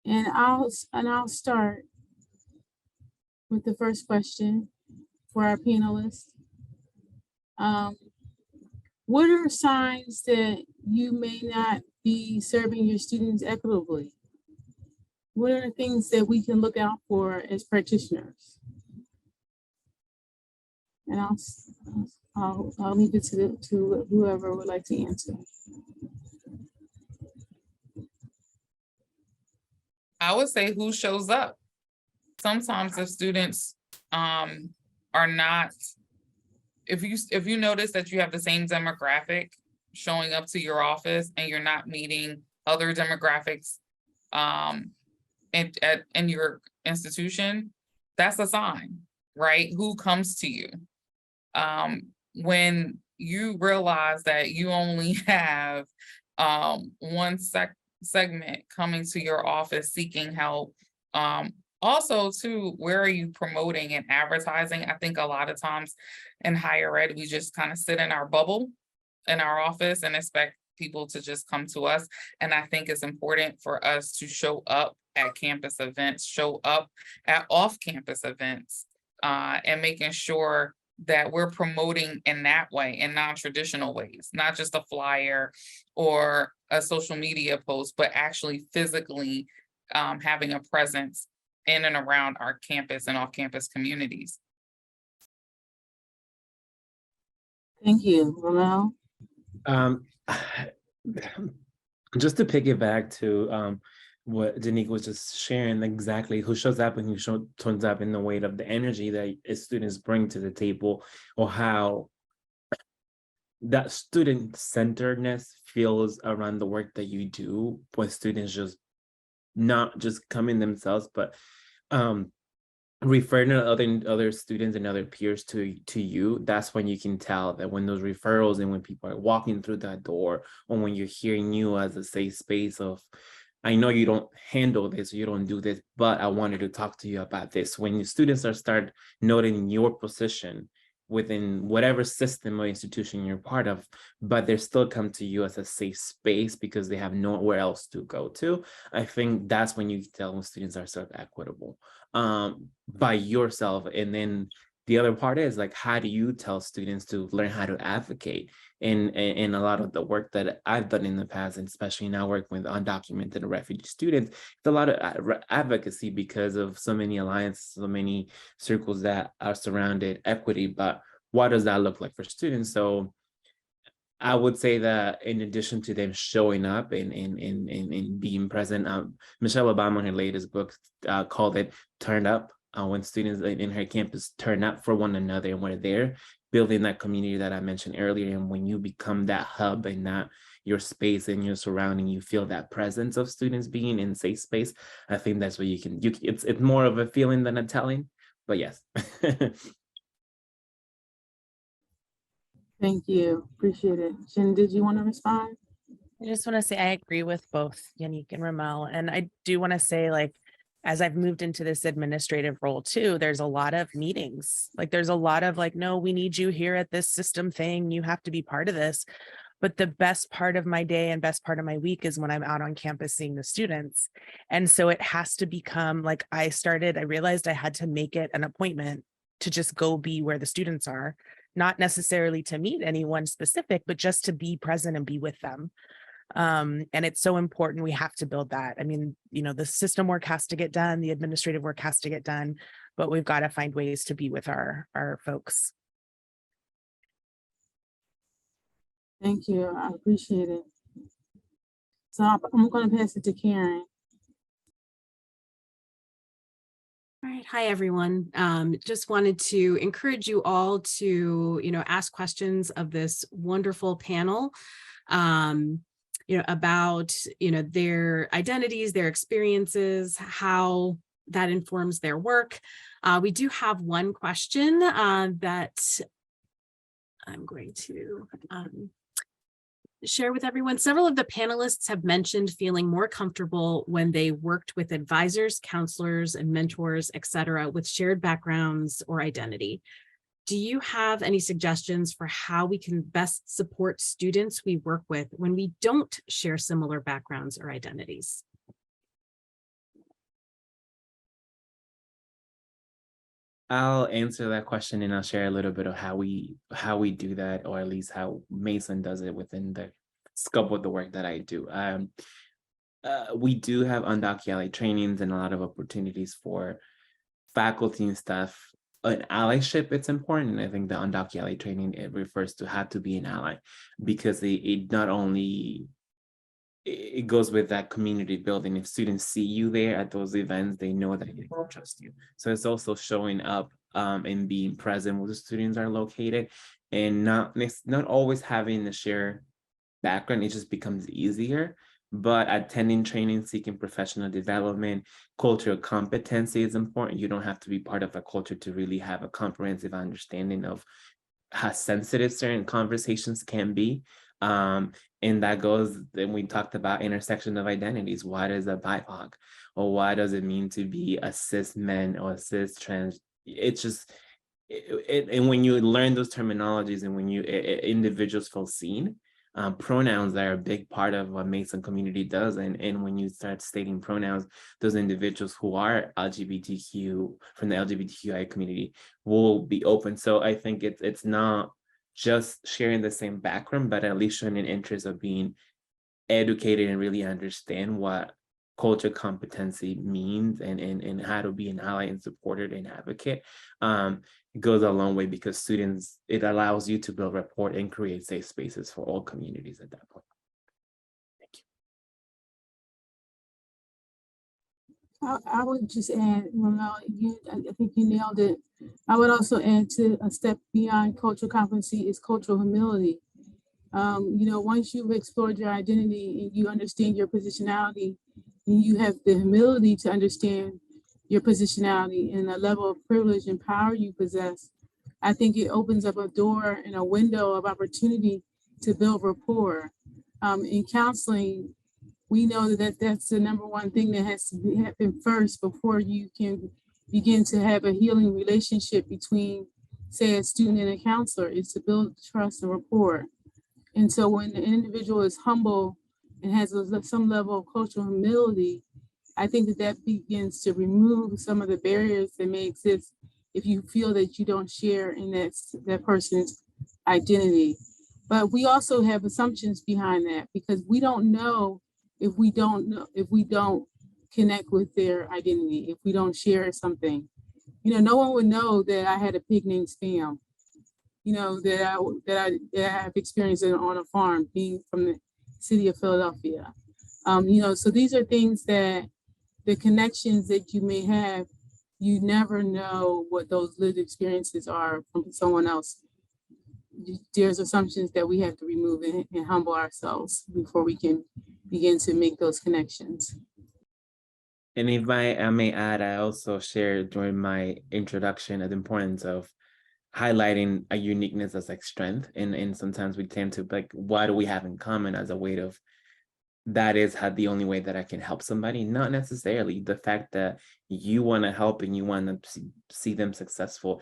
And I'll start with the first question for our panelists. What are signs that you may not be serving your students equitably? What are the things that we can look out for as practitioners? And I'll leave it to whoever would like to answer. I would say who shows up. Sometimes if students are not, if you notice that you have the same demographic showing up to your office and you're not meeting other demographics in your institution, that's a sign, right? Who comes to you? When you realize that you only have one segment coming to your office seeking help. Also, too, where are you promoting and advertising? I think a lot of times in higher ed, we just kind of sit in our bubble in our office and expect people to just come to us. And I think it's important for us to show up at campus events, show up at off-campus events, and making sure that we're promoting in that way, in non-traditional ways, not just a flyer or a social media post, but actually physically having a presence in and around our campus and off-campus communities. Thank you, Rommel. Just to piggyback to what Yannick was just sharing, exactly who shows up and who turns up in the weight of the energy that students bring to the table, or how that student-centeredness feels around the work that you do, when students just not just coming themselves, but referring to other students and other peers to you. That's when you can tell that when those referrals and when people are walking through that door, or when you're hearing you as a safe space of, I know you don't handle this, you don't do this, but I wanted to talk to you about this. When your students start noting your position within whatever system or institution you're part of, but they still come to you as a safe space because they have nowhere else to go to, I think that's when you tell when students are sort of equitable by yourself. And then the other part is like, how do you tell students to learn how to advocate? And a lot of the work that I've done in the past, and especially now working with undocumented refugee students, it's a lot of advocacy because of so many alliances, so many circles that are surrounded equity. But what does that look like for students? So I would say that in addition to them showing up and being present, Michelle Obama in her latest book called it "Turn Up." When students in her campus turn up for one another and we're there, building that community that I mentioned earlier. And when you become that hub and not your space and your surrounding, you feel that presence of students being in safe space. I think that's where it's more of a feeling than a telling, but yes. Thank you. Appreciate it. Shannon, did you want to respond? I just want to say I agree with both Yannick and Rommel. And I do want to say, like, as I've moved into this administrative role too, there's a lot of meetings. Like there's a lot of like, no, we need you here at this system thing. You have to be part of this. But the best part of my day and best part of my week is when I'm out on campus seeing the students. And so it has to become like I realized I had to make it an appointment to just go be where the students are, not necessarily to meet anyone specific, but just to be present and be with them. And it's so important. We have to build that. I mean, you know, the system work has to get done, the administrative work has to get done, but we've got to find ways to be with our folks. Thank you. I appreciate it. So I'm going to pass it to Kerin. All right. Hi, everyone. Just wanted to encourage you all to, ask questions of this wonderful panel, about, their identities, their experiences, how that informs their work. We do have one question that I'm going to share with everyone. Several of the panelists have mentioned feeling more comfortable when they worked with advisors, counselors, and mentors, et cetera, with shared backgrounds or identity. Do you have any suggestions for how we can best support students we work with when we don't share similar backgrounds or identities? I'll answer that question and I'll share a little bit of how we do that, or at least how Mason does it within the scope of the work that I do. We do have undocumented trainings and a lot of opportunities for faculty and staff. An allyship, it's important. And I think the undocumented training, it refers to how to be an ally, because it not only it goes with that community building. If students see you there at those events, they know that they can trust you. So it's also showing up and being present where the students are located, and not always having to share background. It just becomes easier. But attending training, seeking professional development, cultural competency is important. You don't have to be part of a culture to really have a comprehensive understanding of how sensitive certain conversations can be. And that goes, then we talked about intersection of identities. What is a BIPOC? Or what does it mean to be a cis men or cis trans? It's just, and when you learn those terminologies and when you individuals feel seen, pronouns are a big part of what Mason community does. And when you start stating pronouns, those individuals who are LGBTQ from the LGBTQI community will be open. So I think it's not just sharing the same background, but at least showing an interest of being educated and really understand what culture competency means and how to be an ally and supporter and advocate. It goes a long way because students, it allows you to build rapport and create safe spaces for all communities at that point. Thank you. I would just add, Rommel, I think you nailed it. I would also add to a step beyond cultural competency is cultural humility. Once you've explored your identity and you understand your positionality, and you have the humility to understand your positionality and the level of privilege and power you possess, I think it opens up a door and a window of opportunity to build rapport. In counseling, we know that that's the number one thing that has to happen first before you can begin to have a healing relationship between, say, a student and a counselor, is to build trust and rapport. And so when the individual is humble and has some level of cultural humility, I think that begins to remove some of the barriers that may exist if you feel that you don't share in that person's identity. But we also have assumptions behind that because we don't know if we don't connect with their identity, if we don't share something. No one would know that I had a pig named Spam, that I have experienced on a farm, being from the city of Philadelphia. So these are things that the connections that you may have, you never know what those lived experiences are from someone else. There's assumptions that we have to remove and humble ourselves before we can begin to make those connections. And if I may add, I also shared during my introduction the importance of highlighting a uniqueness as like strength. And sometimes we tend to like, what do we have in common as a way of, that is how the only way that I can help somebody, not necessarily. The fact that you want to help and you want to see them successful,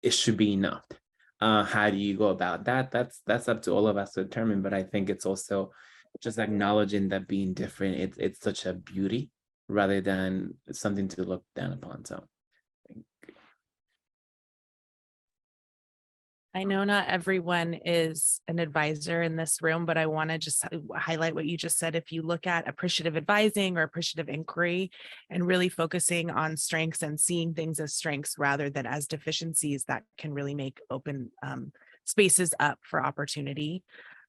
it should be enough. How do you go about that? That's up to all of us to determine. But I think it's also just acknowledging that being different, it's such a beauty rather than something to look down upon. So I know not everyone is an advisor in this room, but I want to just highlight what you just said. If you look at appreciative advising or appreciative inquiry and really focusing on strengths and seeing things as strengths rather than as deficiencies, that can really make open spaces up for opportunity.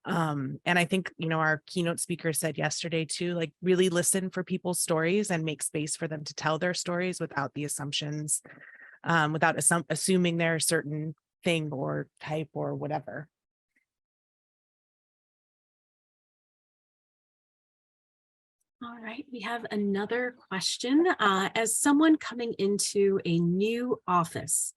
And I think, our keynote speaker said yesterday too, like really listen for people's stories and make space for them to tell their stories without the assumptions, without assuming they're a certain thing or type or whatever. All right, we have another question. As someone coming into a new office,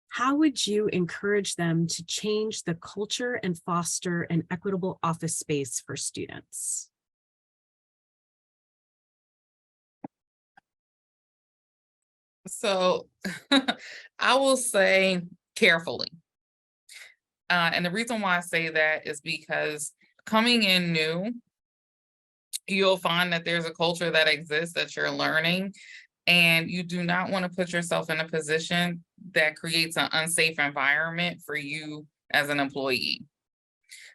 how would you encourage them to change the culture and foster an equitable office space for students? So I will say carefully. And the reason why I say that is because coming in new, you'll find that there's a culture that exists that you're learning, and you do not want to put yourself in a position that creates an unsafe environment for you as an employee.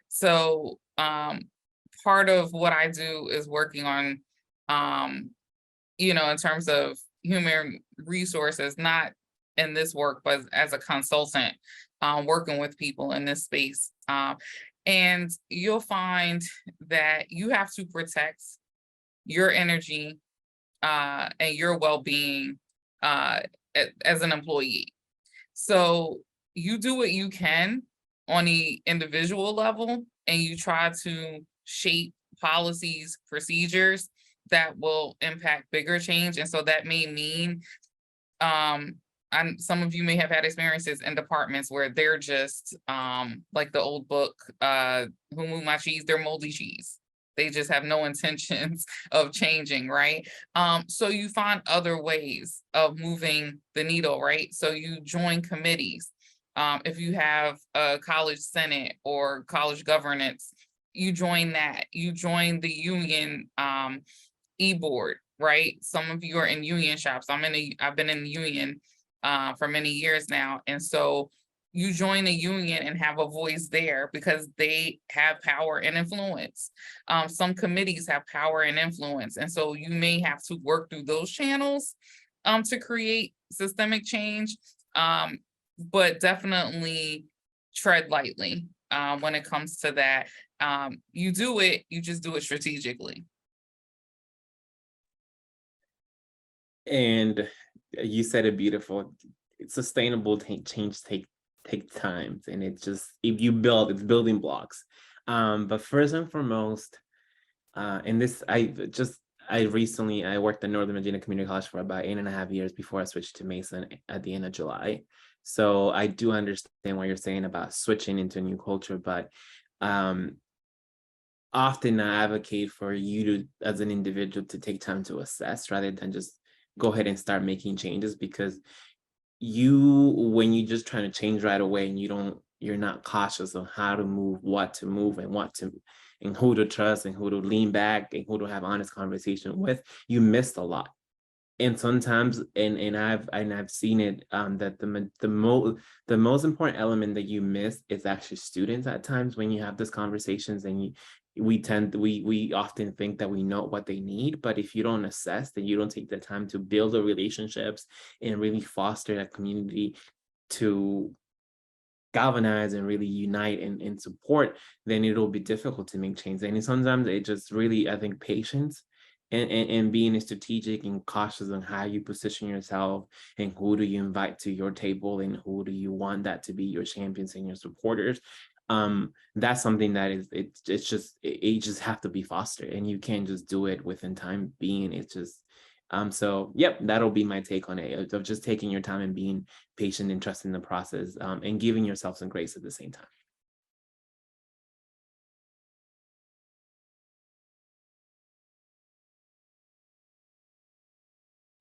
So part of what I do is working on, in terms of human resources, not in this work, but as a consultant, working with people in this space. And you'll find that you have to protect your energy and your well-being as an employee. So you do what you can on the individual level, and you try to shape policies, procedures that will impact bigger change. And so that may mean, some of you may have had experiences in departments where they're just like the old book, Who Moved My Cheese? They're moldy cheese. They just have no intentions of changing, right? So you find other ways of moving the needle, right? So you join committees. If you have a college senate or college governance, you join that. You join the union e-board, right? Some of you are in union shops. I've been in the union for many years now. And so you join a union and have a voice there because they have power and influence. Some committees have power and influence. And so you may have to work through those channels to create systemic change, but definitely tread lightly when it comes to that. You just do it strategically. And you said it beautiful. Sustainable change take time, and it's just, if you build, it's building blocks. But first and foremost, and this, I worked at Northern Virginia Community College for about 8.5 years before I switched to Mason at the end of July. So I do understand what you're saying about switching into a new culture, but often I advocate for you to, as an individual, to take time to assess rather than just go ahead and start making changes, because when you just trying to change right away and you're not cautious of how to move, what to move, and who to trust and who to lean back and who to have honest conversation with, you missed a lot. And sometimes, and I've seen it, that the most important element that you miss is actually students at times when you have these conversations, and we often think that we know what they need, but if you don't assess, then you don't take the time to build the relationships and really foster that community to galvanize and really unite and support, then it'll be difficult to make change. And sometimes it just really, I think, patience and being strategic and cautious on how you position yourself and who do you invite to your table and who do you want that to be your champions and your supporters. That's something that it just have to be fostered, and you can't just do it within time being. It's just so yep, that'll be my take on it, of just taking your time and being patient and trusting the process, and giving yourself some grace at the same time.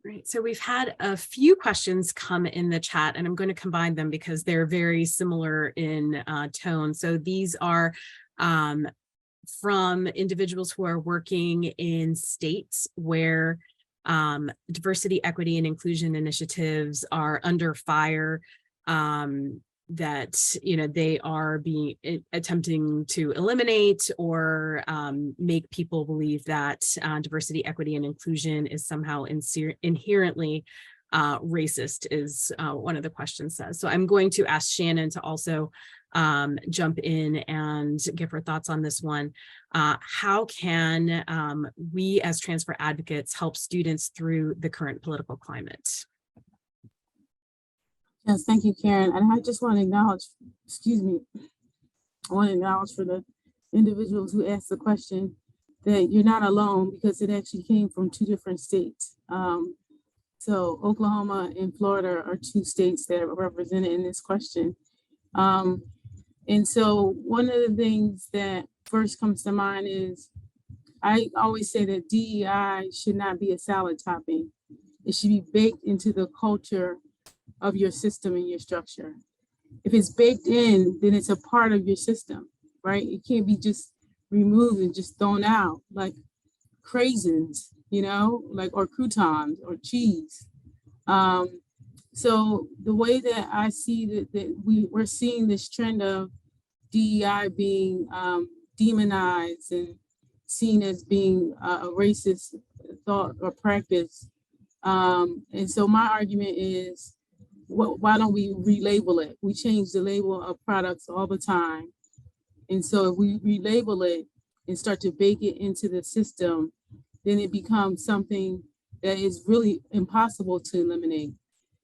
Great. So we've had a few questions come in the chat, and I'm going to combine them because they're very similar in tone. So these are from individuals who are working in states where diversity, equity, and inclusion initiatives are under fire, that they are attempting to eliminate or make people believe that diversity, equity, and inclusion is somehow inherently racist, is one of the questions says. So I'm going to ask Shannon to also jump in and give her thoughts on this one. How can we as transfer advocates help students through the current political climate? Yes, thank you, Kerin. And I just want to acknowledge, for the individuals who asked the question, that you're not alone, because it actually came from 2 different states. So Oklahoma and Florida are 2 states that are represented in this question. And so one of the things that first comes to mind is, I always say that DEI should not be a salad topping. It should be baked into the culture of your system and your structure. If it's baked in, then it's a part of your system, right? It can't be just removed and just thrown out like craisins, or croutons or cheese. So the way that I see that we're seeing this trend of DEI being demonized and seen as being a racist thought or practice. And so my argument is, why don't we relabel it? We change the label of products all the time. And so if we relabel it and start to bake it into the system, then it becomes something that is really impossible to eliminate.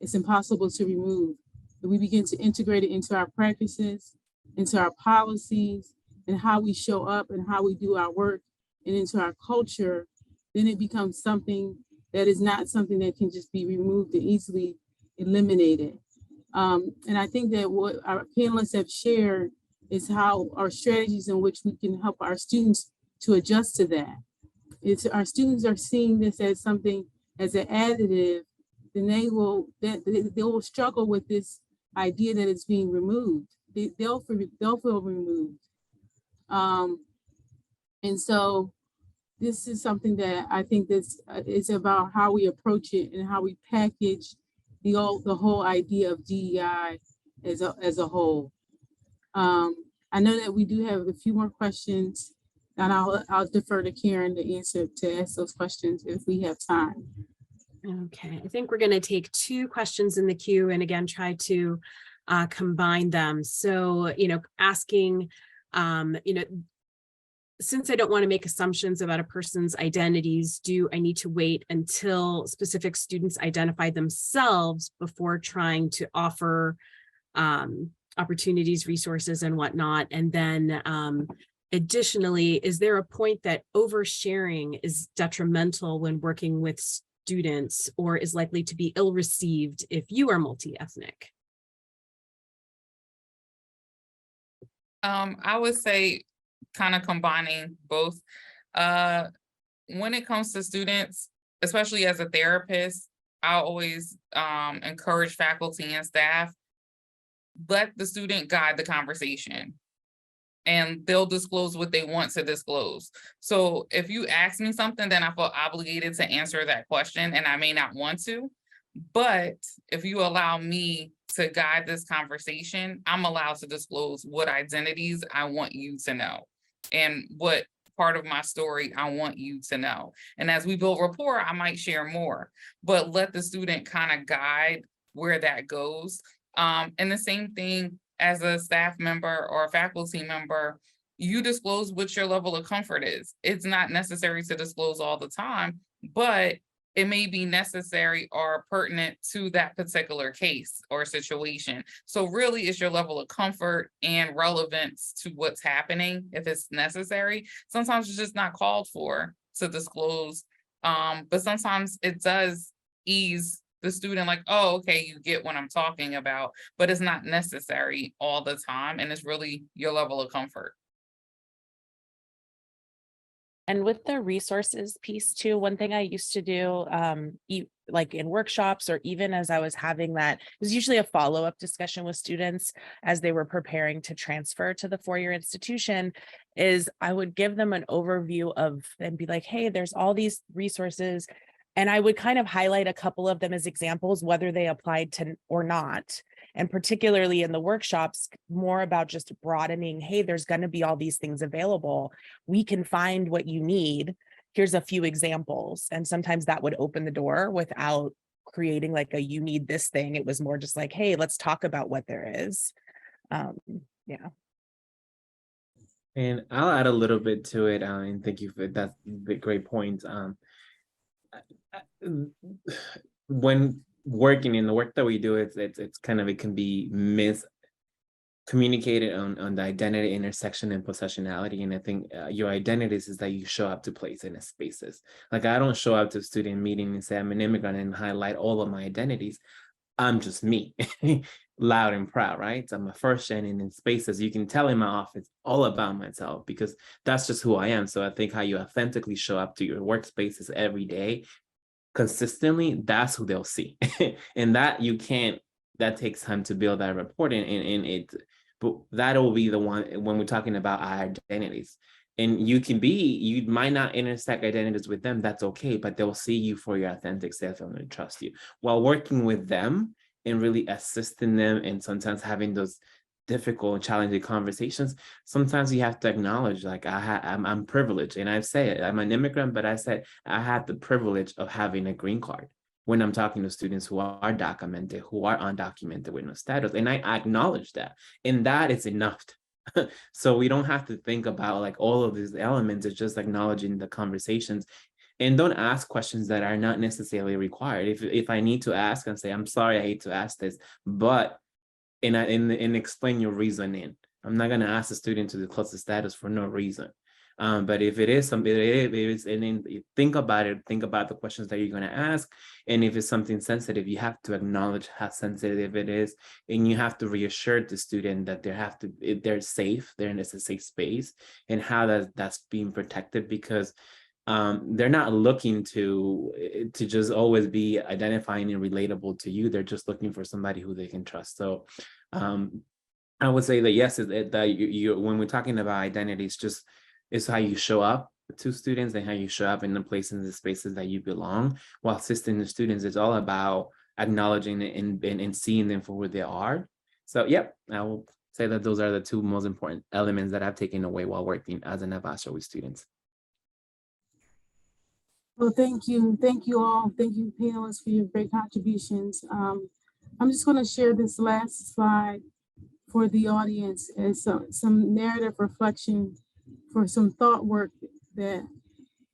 It's impossible to remove. If we begin to integrate it into our practices, into our policies, and how we show up and how we do our work, and into our culture, then it becomes something that is not something that can just be removed and easily eliminated. And I think that what our panelists have shared is how our strategies in which we can help our students to adjust to that. If our students are seeing this as something, as an additive, then they will struggle with this idea that it's being removed. They'll feel removed. And so this is something that I think that's it's about how we approach it and how we package the whole idea of DEI as a whole. I know that we do have a few more questions, and I'll defer to Kerin to ask those questions if we have time. Okay, I think we're going to take 2 questions in the queue and again try to combine them. So, asking, since I don't want to make assumptions about a person's identities, do I need to wait until specific students identify themselves before trying to offer opportunities, resources, and whatnot? And then additionally, is there a point that oversharing is detrimental when working with students or is likely to be ill-received if you are multi-ethnic? I would say kind of combining both. When it comes to students, especially as a therapist, I always encourage faculty and staff, let the student guide the conversation and they'll disclose what they want to disclose. So if you ask me something, then I feel obligated to answer that question and I may not want to. But if you allow me to guide this conversation, I'm allowed to disclose what identities I want you to know and what part of my story I want you to know. And as we build rapport, I might share more, but let the student kind of guide where that goes. And the same thing as a staff member or a faculty member, you disclose what your level of comfort is. It's not necessary to disclose all the time, but it may be necessary or pertinent to that particular case or situation. So really it's your level of comfort and relevance to what's happening if it's necessary. Sometimes it's just not called for to disclose, but sometimes it does ease the student like, oh, okay, you get what I'm talking about, but it's not necessary all the time. And it's really your level of comfort. And with the resources piece too, one thing I used to do, like in workshops or even as I was having that, it was usually a follow-up discussion with students as they were preparing to transfer to the 4-year institution, is I would give them an overview of and be like, hey, there's all these resources. And I would kind of highlight a couple of them as examples, whether they applied to or not. And particularly in the workshops, more about just broadening, hey, there's going to be all these things available. We can find what you need. Here's a few examples. And sometimes that would open the door without creating like a, you need this thing. It was more just like, hey, let's talk about what there is. Yeah. And I'll add a little bit to it. And thank you for that. Great point. When working in the work that we do, it's kind of, it can be miscommunicated on the identity intersection and positionality. And I think your identities is that you show up to places and spaces. Like I don't show up to a student meeting and say I'm an immigrant and highlight all of my identities. I'm just me, loud and proud, right? So I'm a first gen in spaces. You can tell in my office all about myself because that's just who I am. So I think how you authentically show up to your workspaces every day consistently, that's who they'll see. And that takes time to build that rapport but that'll be the one when we're talking about our identities. And you might not intersect identities with them, that's okay, but they'll see you for your authentic self and they trust you. While working with them and really assisting them and sometimes having those difficult and challenging conversations, sometimes you have to acknowledge, like I'm privileged, and I've said it, I'm an immigrant, but I said I have the privilege of having a green card when I'm talking to students who are documented, who are undocumented with no status, and I acknowledge that, and that is enough. So we don't have to think about like all of these elements. It's just acknowledging the conversations. And don't ask questions that are not necessarily required. If I need to ask and say, I'm sorry, I hate to ask this, but and explain your reasoning. I'm not going to ask the student to disclose the status for no reason. But if it is something, it is, and then you think about it, think about the questions that you're going to ask. And if it's something sensitive, you have to acknowledge how sensitive it is. And you have to reassure the student that they're safe, they're in a safe space, and how that's being protected, because they're not looking to just always be identifying and relatable to you. They're just looking for somebody who they can trust. So I would say that yes, that you when we're talking about identities, just it's how you show up to students and how you show up in the places and the spaces that you belong. While assisting the students, it's all about acknowledging and seeing them for who they are. So yep, I will say that those are the two most important elements that I've taken away while working as an advisor with students. Well, thank you all. Thank you, panelists, for your great contributions. I'm just going to share this last slide for the audience as some narrative reflection for some thought work that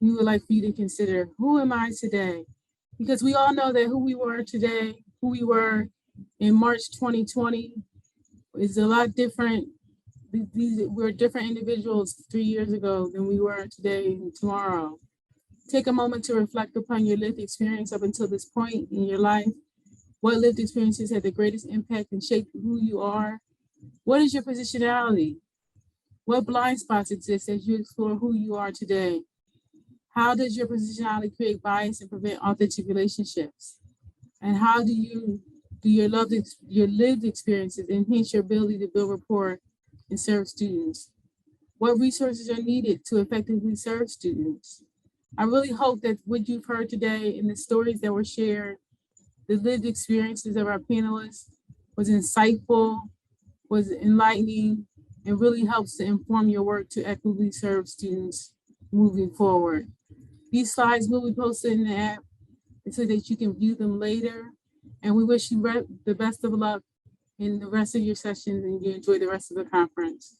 we would like for you to consider. Who am I today? Because we all know that who we were today, who we were in March 2020 is a lot different. We're different individuals 3 years ago than we were today and tomorrow. Take a moment to reflect upon your lived experience up until this point in your life. What lived experiences had the greatest impact and shaped who you are? What is your positionality? What blind spots exist as you explore who you are today? How does your positionality create bias and prevent authentic relationships? And how do your lived experiences enhance your ability to build rapport and serve students? What resources are needed to effectively serve students? I really hope that what you've heard today and the stories that were shared, the lived experiences of our panelists, was insightful, was enlightening, and really helps to inform your work to equitably serve students moving forward. These slides will be posted in the app so that you can view them later. And we wish you the best of luck in the rest of your sessions and you enjoy the rest of the conference.